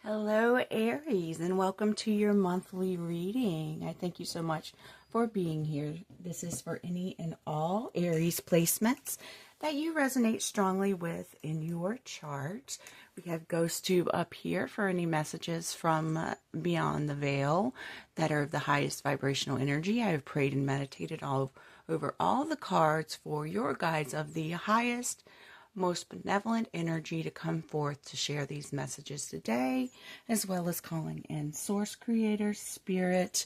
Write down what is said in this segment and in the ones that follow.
Hello, Aries, and welcome to your monthly reading. I thank you so much for being here. This is for any and all Aries placements that you resonate strongly with in your chart. We have Ghost Tube up here for any messages from beyond the veil that are of the highest vibrational energy. I have prayed and meditated over all the cards for your guides of the highest, most benevolent energy to come forth to share these messages today, as well as calling in source, creator, spirit,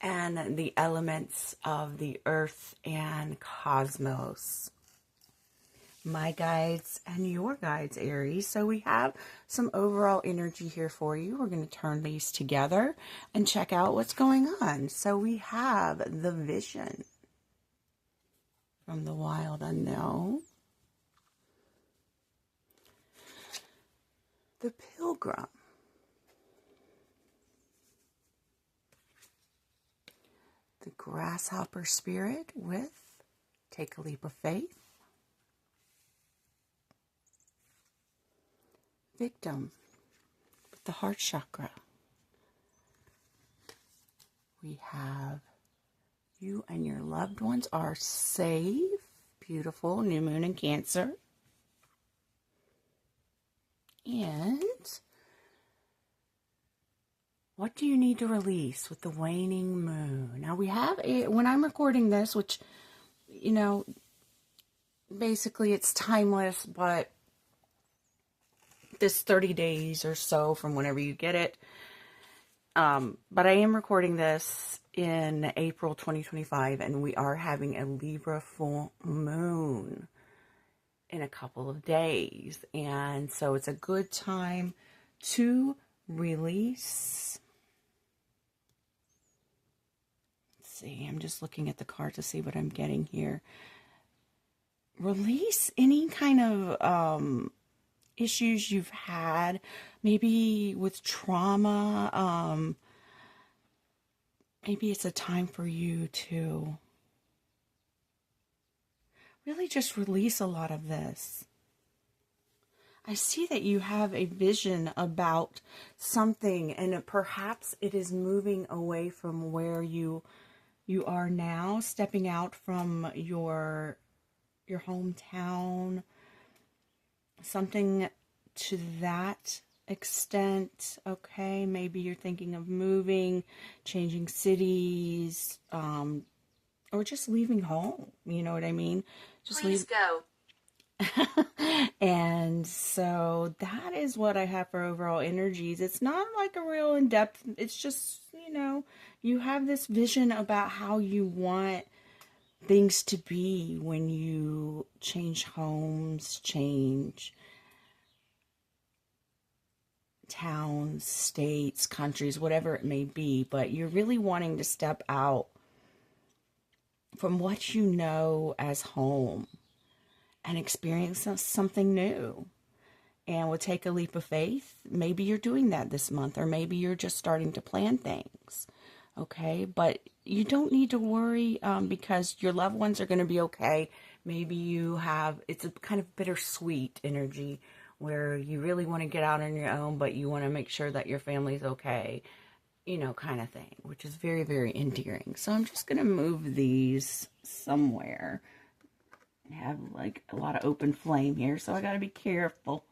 and the elements of the earth and cosmos. My guides and your guides, Aries. So we have some overall energy here for you. We're going to turn these together and check out what's going on. So we have the Vision from the Wild Unknown. The Pilgrim, the Grasshopper Spirit with Take a Leap of Faith, Victim with the Heart Chakra. We have you and your loved ones are safe, beautiful, New Moon in Cancer. And what do you need to release with the waning moon? Now we have when I'm recording this, which, basically it's timeless, but this 30 days or so from whenever you get it. But I am recording this in April 2025, and we are having a Libra full moon in a couple of days, and so it's a good time to release. Let's see, I'm just looking at the card to see what I'm getting here. Release any kind of issues you've had, maybe with trauma. Maybe it's a time for you to really just release a lot of this. I see that you have a vision about something, and perhaps it is moving away from where you are now, stepping out from your hometown, something to that extent. Okay, maybe you're thinking of moving, changing cities, or just leaving home. You know what I mean? Just Please go. And so that is what I have for overall energies. It's not like a real in-depth, it's just, you have this vision about how you want things to be when you change homes, change towns, states, countries, whatever it may be. But you're really wanting to step out from what you know as home and experience something new. And we'll take a leap of faith. Maybe you're doing that this month, or maybe you're just starting to plan things. Okay, but you don't need to worry because your loved ones are going to be okay. Maybe it's a kind of bittersweet energy where you really want to get out on your own, but you want to make sure that your family's okay, kind of thing, which is very, very endearing. So I'm just going to move these somewhere. I have like a lot of open flame here, so I got to be careful.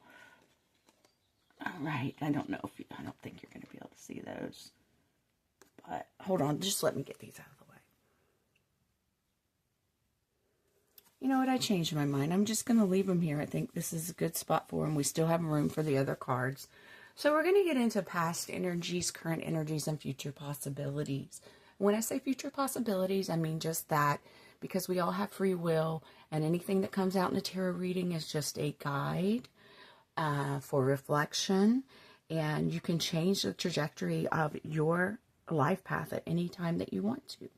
All right, I don't think you're going to be able to see those. But hold on, just let me get these out of the way. You know what? I changed my mind. I'm just going to leave them here. I think this is a good spot for them. We still have room for the other cards. So we're going to get into past energies, current energies, and future possibilities. When I say future possibilities, I mean just that, because we all have free will, and anything that comes out in a tarot reading is just a guide for reflection, and you can change the trajectory of your life path at any time that you want to.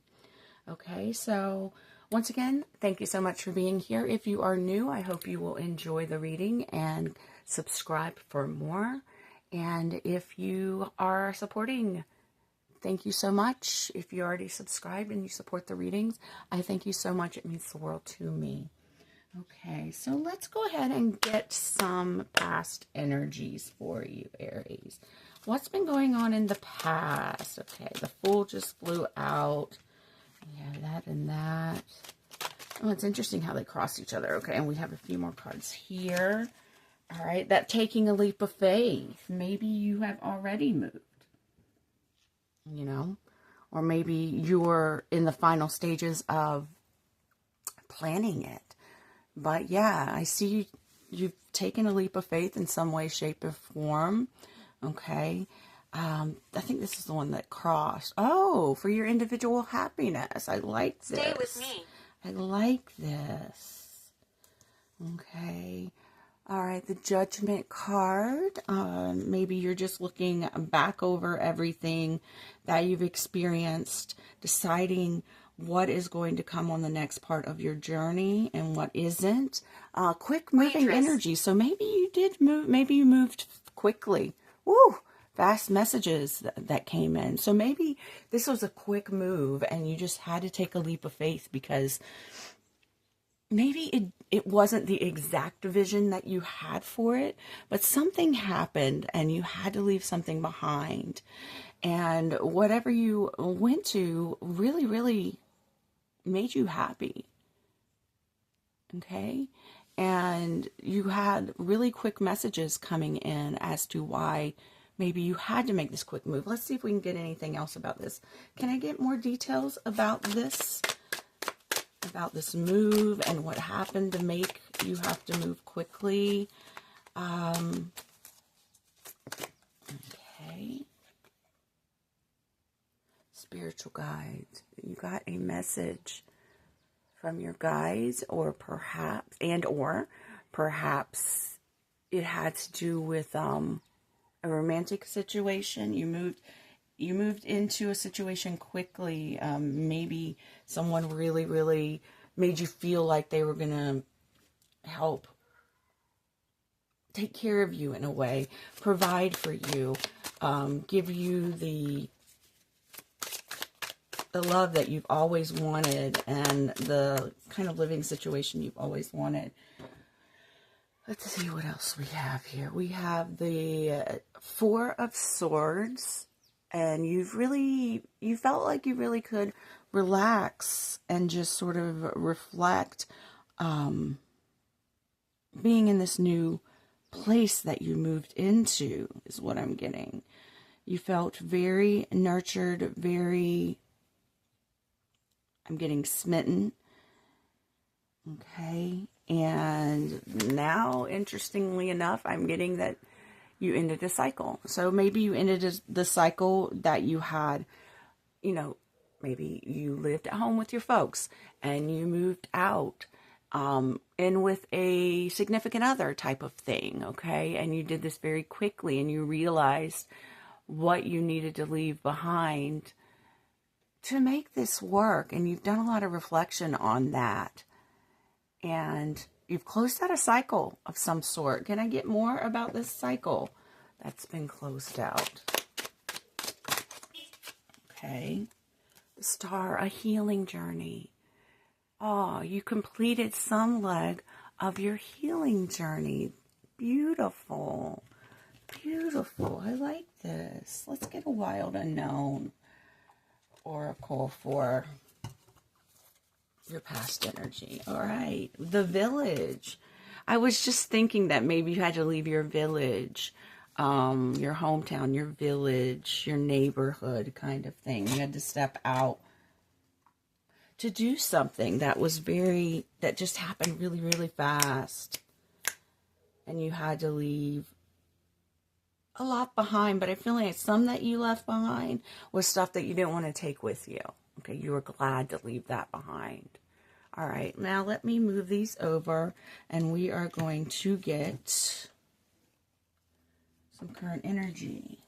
Okay, so once again, thank you so much for being here. If you are new, I hope you will enjoy the reading and subscribe for more. And if you are supporting, thank you so much. If you already subscribe and you support the readings, I thank you so much. It means the world to me. Okay, so let's go ahead and get some past energies for you, Aries. What's been going on in the past? Okay, the Fool just flew out. We have that and that. Oh, it's interesting how they cross each other. Okay, and we have a few more cards here. All right, that taking a leap of faith. Maybe you have already moved, you know, or maybe you're in the final stages of planning it. But yeah, I see you've taken a leap of faith in some way, shape, or form. Okay. I think this is the one that crossed. Oh, for your individual happiness. I like this. Stay with me. I like this. Okay. All right, the Judgment card. Maybe you're just looking back over everything that you've experienced, deciding what is going to come on the next part of your journey and what isn't. Quick moving energy. So maybe you did move, maybe you moved quickly. Woo! Fast messages that came in. So maybe this was a quick move and you just had to take a leap of faith because maybe it wasn't the exact vision that you had for it, but something happened and you had to leave something behind. And whatever you went to really, really made you happy. Okay? And you had really quick messages coming in as to why maybe you had to make this quick move. Let's see if we can get anything else about this. Can I get more details about this? About this move and what happened to make you have to move quickly. Okay. Spiritual guides. You got a message from your guides, or perhaps it had to do with a romantic situation. You moved into a situation quickly. Maybe someone really, really made you feel like they were going to help take care of you in a way, provide for you, give you the love that you've always wanted and the kind of living situation you've always wanted. Let's see what else we have here. We have the Four of Swords. And you felt like you really could relax and just sort of reflect being in this new place that you moved into is what I'm getting. You felt very nurtured, I'm getting smitten. Okay. And now, interestingly enough, I'm getting that you ended a cycle. So maybe you ended the cycle that you had, maybe you lived at home with your folks and you moved out in with a significant other type of thing, okay? And you did this very quickly and you realized what you needed to leave behind to make this work. And you've done a lot of reflection on that. And you've closed out a cycle of some sort. Can I get more about this cycle that's been closed out? Okay. The Star, a healing journey. Oh, you completed some leg of your healing journey. Beautiful. Beautiful. I like this. Let's get a Wild Unknown oracle for your past energy. All right. The Village. I was just thinking that maybe you had to leave your village, your hometown, your village, your neighborhood kind of thing. You had to step out to do something that just happened really, really fast. And you had to leave a lot behind, but I feel like some that you left behind was stuff that you didn't want to take with you. Okay, you were glad to leave that behind. All right, now let me move these over, and we are going to get some current energy.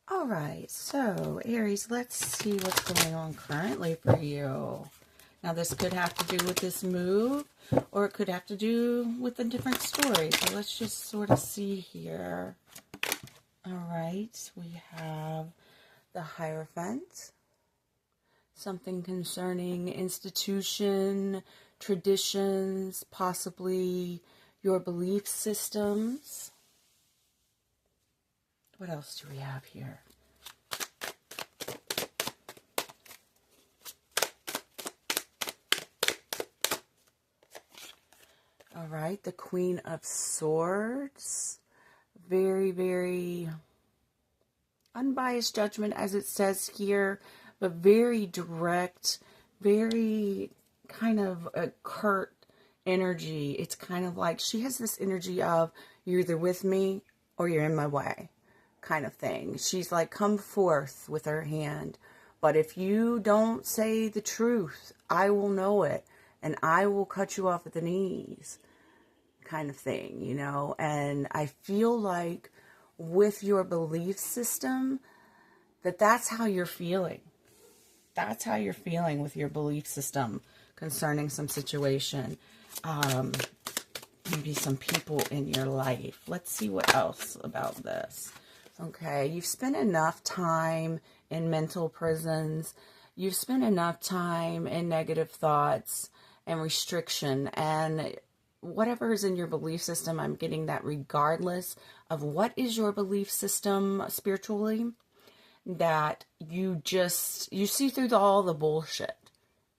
All right, so Aries, let's see what's going on currently for you. Now, this could have to do with this move, or it could have to do with a different story. So let's just sort of see here. All right, we have the Hierophant. Something concerning institution, traditions, possibly your belief systems. What else do we have here? All right, the Queen of Swords. Very, very unbiased judgment, as it says here, but very direct, very kind of a curt energy. It's kind of like she has this energy of, you're either with me or you're in my way kind of thing. She's like, come forth with her hand. But if you don't say the truth, I will know it and I will cut you off at the knees kind of thing, you know. And I feel like with your belief system, that's how you're feeling. That's how you're feeling with your belief system concerning some situation. Maybe some people in your life. Let's see what else about this. Okay, you've spent enough time in mental prisons. You've spent enough time in negative thoughts and restriction, and whatever is in your belief system, I'm getting that regardless of what is your belief system spiritually, that you see through all the bullshit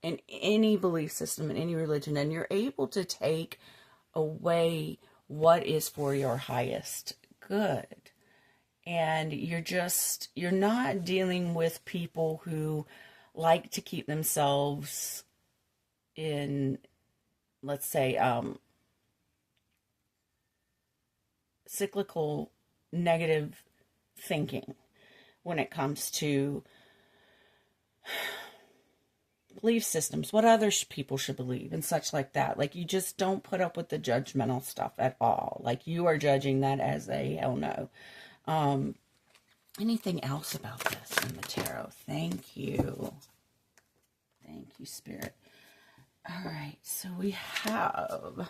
in any belief system, in any religion, and you're able to take away what is for your highest good. And you're not dealing with people who like to keep themselves in, let's say, cyclical negative thinking when it comes to belief systems, what other people should believe and such like that. Like, you just don't put up with the judgmental stuff at all. Like, you are judging that as a hell no. Anything else about this in the tarot? Thank you. Thank you, Spirit. All right, so we have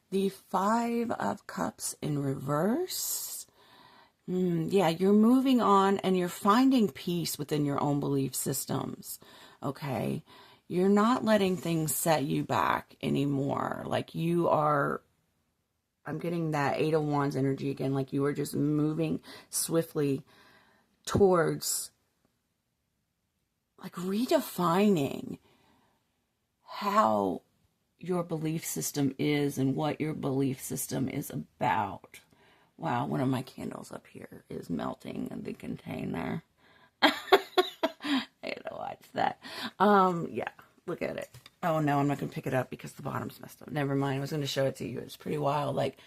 the Five of Cups in reverse. Yeah, you're moving on and you're finding peace within your own belief systems. Okay, you're not letting things set you back anymore. Like, you are, I'm getting that Eight of Wands energy again. Like, you are just moving swiftly towards, like, redefining how your belief system is and what your belief system is about. Wow, one of my candles up here is melting in the container. I gotta watch that. Yeah, look at it. Oh no, I'm not gonna pick it up because the bottom's messed up. Never mind, I was gonna show it to you. It's pretty wild. Like,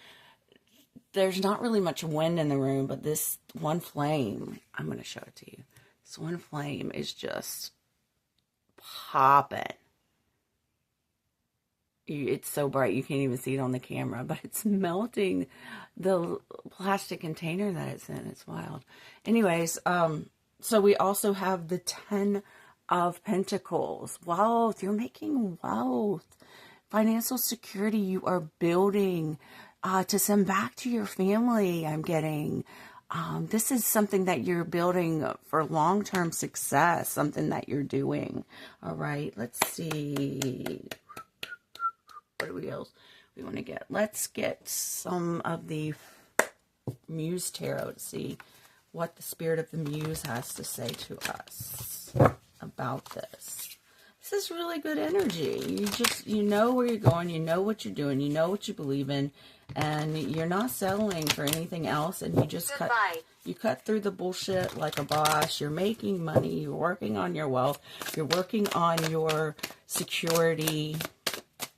there's not really much wind in the room, but this one flame, I'm gonna show it to you. This one flame is just popping. It's so bright you can't even see it on the camera, but it's melting the plastic container that it's in. It's wild. Anyways, so we also have the 10 of Pentacles. Wealth. You're making wealth. Financial security you are building to send back to your family, I'm getting. This is something that you're building for long-term success, something that you're doing. All right, let's see. What do we else we want to get? Let's get some of the Muse Tarot to see what the Spirit of the Muse has to say to us about this. This is really good energy. You know where you're going, you know what you're doing, you know what you believe in, and you're not settling for anything else, and you just cut through the bullshit like a boss. You're making money, you're working on your wealth, you're working on your security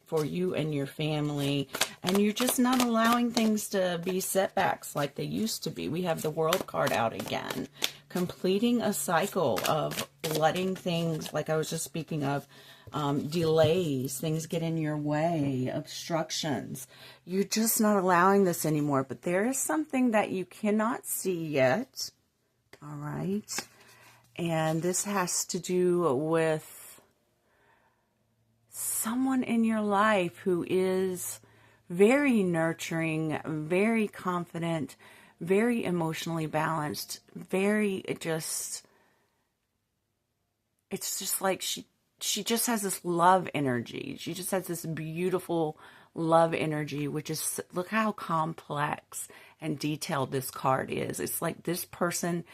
for you and your family, and you're just not allowing things to be setbacks like they used to be. We have the World card out again, completing a cycle of letting things, like I was just speaking of, delays, things get in your way, obstructions. You're just not allowing this anymore, but there is something that you cannot see yet. All right, and this has to do with someone in your life who is very nurturing, very confident, very emotionally balanced, very just, it's just like she just has this love energy. She just has this beautiful love energy, which is, look how complex and detailed this card is. It's like this person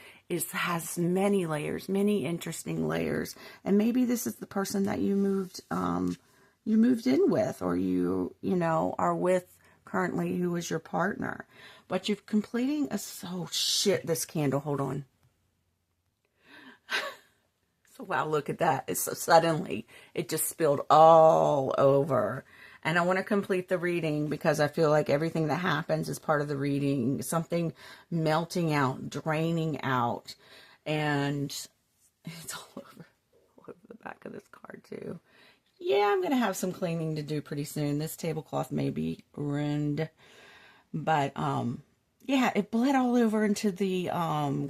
has many layers, many interesting layers. And maybe this is the person that you moved in with, or you know, are with currently, who is your partner. But you're completing oh shit, this candle, hold on. So wow, look at that. It's so suddenly, it just spilled all over. And I want to complete the reading because I feel like everything that happens is part of the reading. Something melting out, draining out. And it's all over the back of this card too. Yeah, I'm going to have some cleaning to do pretty soon. This tablecloth may be ruined. But, yeah, it bled all over into the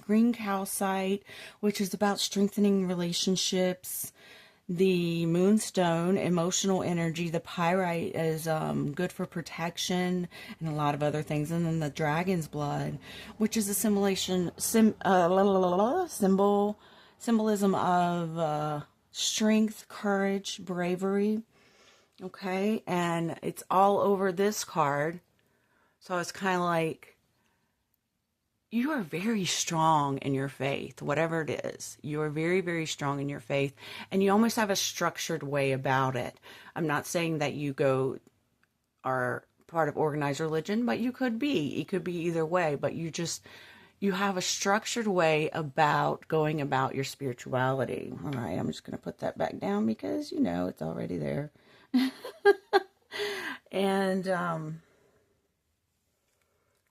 green calcite, which is about strengthening relationships. The moonstone, emotional energy. The pyrite is good for protection and a lot of other things. And then the dragon's blood, which is a symbolism of strength, courage, bravery. Okay, and it's all over this card. So it's kind of like, you are very strong in your faith, whatever it is. You are very, very strong in your faith, and you almost have a structured way about it. I'm not saying that you are part of organized religion, but you could be. It could be either way, but you have a structured way about going about your spirituality. All right, I'm just going to put that back down because, you know, it's already there. And,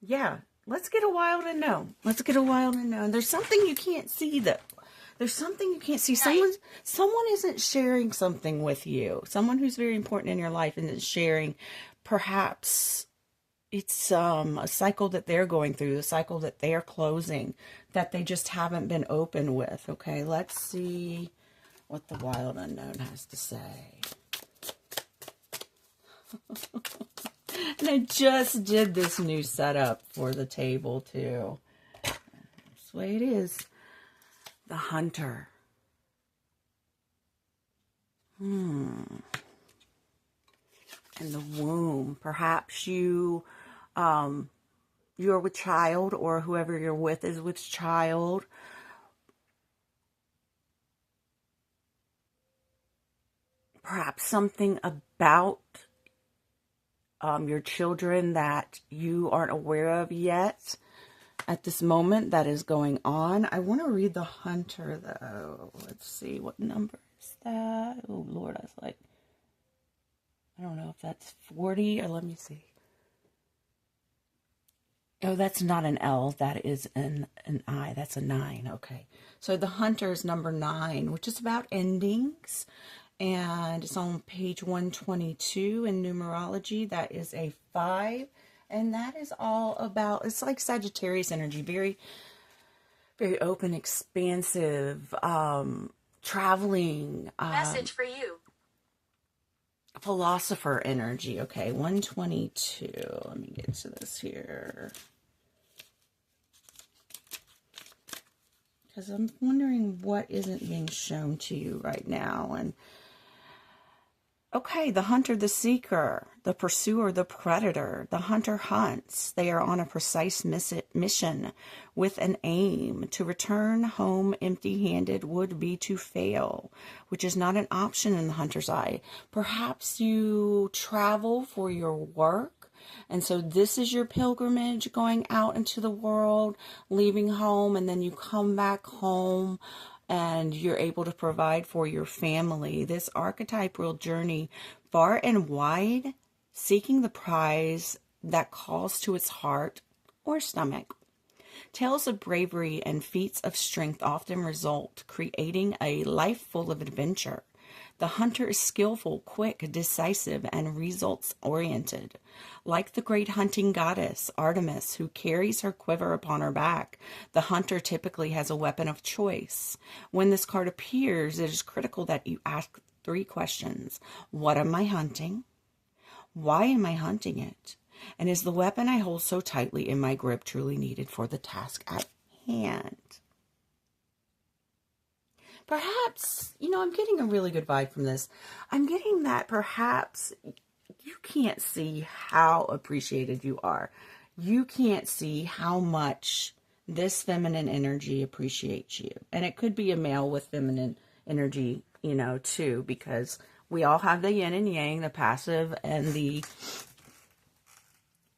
yeah, let's get a while to know. Let's get a while to know. And there's something you can't see, though. There's something you can't see. Someone isn't sharing something with you. Someone who's very important in your life isn't sharing. Perhaps it's a cycle that they're going through, a cycle that they're closing, that they just haven't been open with. Okay, let's see what the wild unknown has to say. And I just did this new setup for the table, too. That's the way it is. The hunter. And the womb. Perhaps you're with child, or whoever you're with is with child. Perhaps something about your children that you aren't aware of yet at this moment that is going on. I want to read the hunter, though. Let's see, what number is that? Oh, Lord, I was like, I don't know if that's 40, or let me see. Oh, that's not an L. That is an I. That's a 9. Okay. So the hunter is number 9, which is about endings. And it's on page 122 in numerology. That is a 5. And that is all about, it's like Sagittarius energy. Very, very open, expansive, traveling. Message for you. Philosopher energy. Okay, 122. Let me get to this here. Because I'm wondering what isn't being shown to you right now. And okay, the hunter, the seeker, the pursuer, the predator. The hunter hunts. They are on a precise mission with an aim. To return home empty-handed would be to fail, which is not an option in the hunter's eye. Perhaps you travel for your work. And so this is your pilgrimage, going out into the world, leaving home, and then you come back home and you're able to provide for your family. This archetypal journey, far and wide, seeking the prize that calls to its heart or stomach. Tales of bravery and feats of strength often result, creating a life full of adventure. The hunter is skillful, quick, decisive, and results-oriented. Like the great hunting goddess, Artemis, who carries her quiver upon her back, the hunter typically has a weapon of choice. When this card appears, it is critical that you ask 3 questions. What am I hunting? Why am I hunting it? And is the weapon I hold so tightly in my grip truly needed for the task at hand? Perhaps, I'm getting a really good vibe from this. I'm getting that perhaps you can't see how appreciated you are. You can't see how much this feminine energy appreciates you. And it could be a male with feminine energy, you know, too, because we all have the yin and yang, the passive and the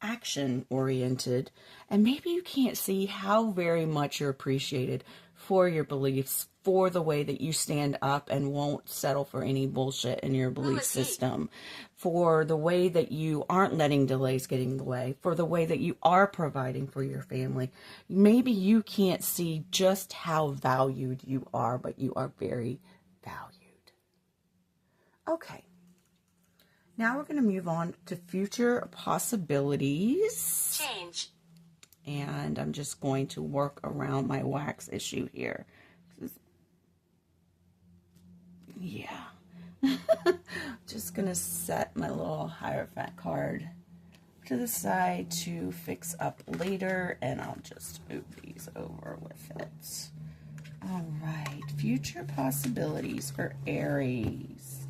action oriented. And maybe you can't see how very much you're appreciated for your beliefs, for the way that you stand up and won't settle for any bullshit in your belief system, for the way that you aren't letting delays get in the way, for the way that you are providing for your family. Maybe you can't see just how valued you are, but you are very valued. Okay. Now we're going to move on to future possibilities. Change. And I'm just going to work around my wax issue here. Yeah. Just going to set my little Hierophant card to the side to fix up later. And I'll just move these over with it. All right. Future possibilities for Aries.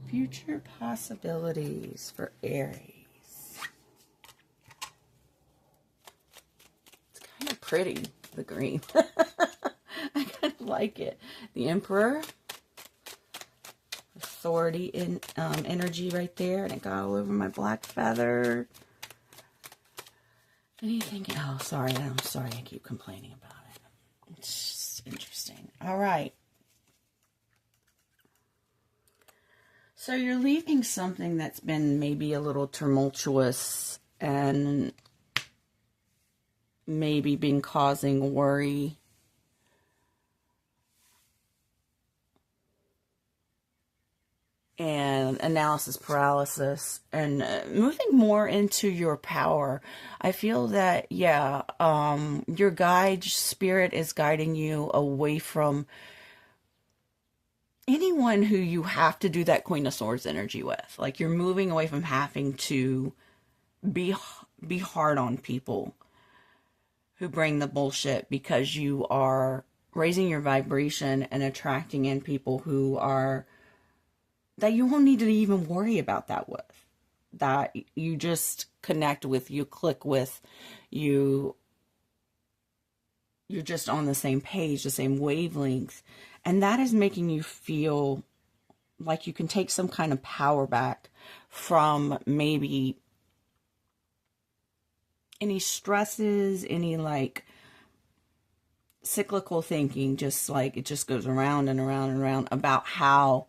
Future possibilities for Aries. Kind of pretty, the green. I kind of like it. The Emperor, authority in energy right there, and it got all over my black feather. Anything? Oh, sorry. I'm sorry. I keep complaining about it. It's just interesting. All right. So you're leaving something that's been maybe a little tumultuous and maybe been causing worry. And analysis paralysis, and moving more into your power. I feel that, yeah, your guide spirit is guiding you away from anyone who you have to do that Queen of Swords energy with. Like, you're moving away from having to be hard on people who bring the bullshit, because you are raising your vibration and attracting in people who are, that you won't need to even worry about that with. That you just connect with, you click with, you're just on the same page, the same wavelength. And that is making you feel like you can take some kind of power back from maybe any stresses, any like cyclical thinking, just like it just goes around and around and around about how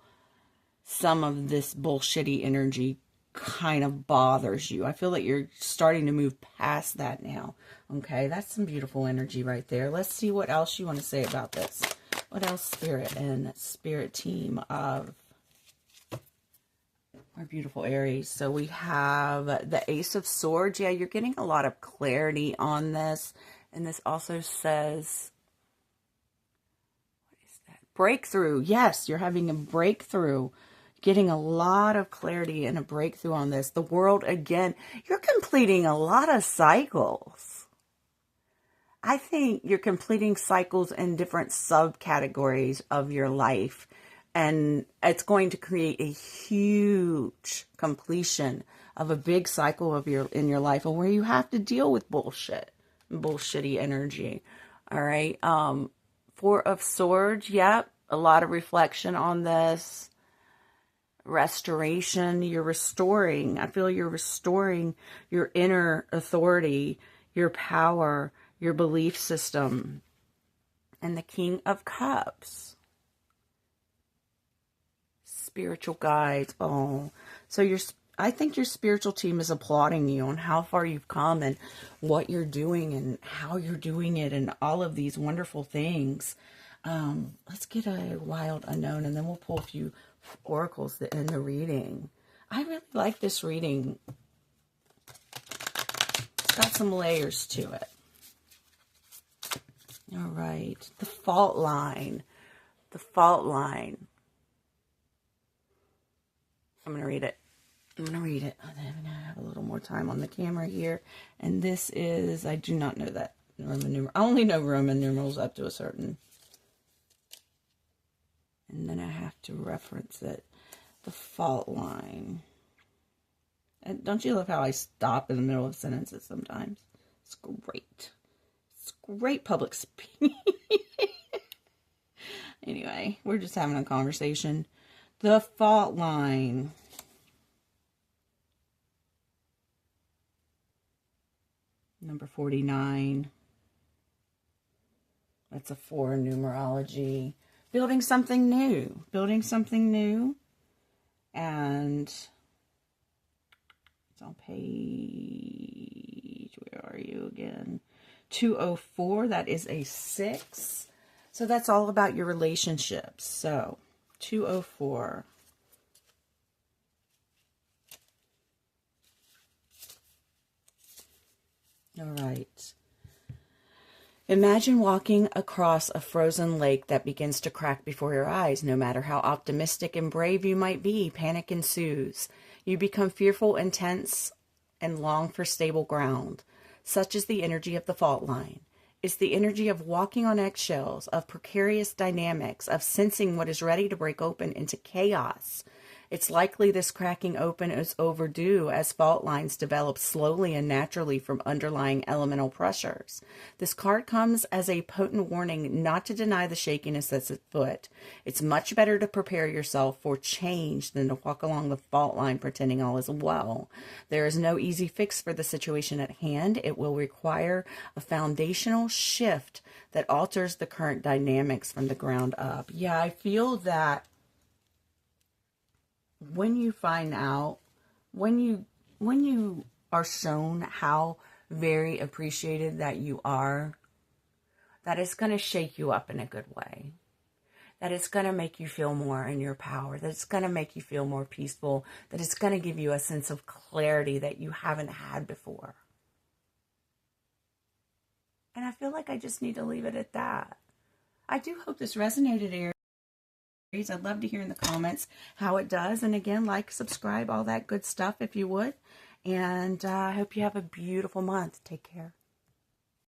some of this bullshitty energy kind of bothers you. I feel like you're starting to move past that now. Okay, that's some beautiful energy right there. Let's see what else you want to say about this. What else, Spirit and Spirit team of our beautiful Aries? So we have the Ace of Swords. Yeah, you're getting a lot of clarity on this. And this also says, what is that? Breakthrough. Yes, you're having a breakthrough. Getting a lot of clarity and a breakthrough on this. The world, again, you're completing a lot of cycles. I think you're completing cycles in different subcategories of your life. And it's going to create a huge completion of a big cycle of in your life, where you have to deal with bullshitty energy. All right. Four of Swords. Yep. A lot of reflection on this. Restoration. You're restoring. I feel you're restoring your inner authority, your power, your belief system. And the King of Cups. Spiritual guides. Oh, so I think your spiritual team is applauding you on how far you've come and what you're doing and how you're doing it and all of these wonderful things. Let's get a wild unknown, and then we'll pull a few oracles that end the reading. I really like this reading. It's got some layers to it. All right. The fault line. The fault line. I'm going to read it. I'm going to read it. I'm going to have a little more time on the camera here. And this is, I do not know that Roman numeral. I only know Roman numerals up to a certain. And then I have to reference it. The fault line. And don't you love how I stop in the middle of sentences sometimes? It's great. It's great public speaking. Anyway, we're just having a conversation. The fault line. Number 49. That's a 4 in numerology. Building something new. Building something new. And it's on page, where are you again? 204. That is a 6. So that's all about your relationships. So 204. All right. Imagine walking across a frozen lake that begins to crack before your eyes. No matter how optimistic and brave you might be, panic ensues. You become fearful and tense and long for stable ground. Such is the energy of the fault line. It's the energy of walking on eggshells, of precarious dynamics, of sensing what is ready to break open into chaos. It's likely this cracking open is overdue as fault lines develop slowly and naturally from underlying elemental pressures. This card comes as a potent warning not to deny the shakiness that's at foot. It's much better to prepare yourself for change than to walk along the fault line pretending all is well. There is no easy fix for the situation at hand. It will require a foundational shift that alters the current dynamics from the ground up. Yeah, I feel that when you find out, when you are shown how very appreciated that you are, that it's going to shake you up in a good way. That it's going to make you feel more in your power. That it's going to make you feel more peaceful. That it's going to give you a sense of clarity that you haven't had before. And I feel like I just need to leave it at that. I do hope this resonated, Aries. I'd love to hear in the comments how it does. And again, like, subscribe, all that good stuff if you would. And I hope you have a beautiful month. Take care.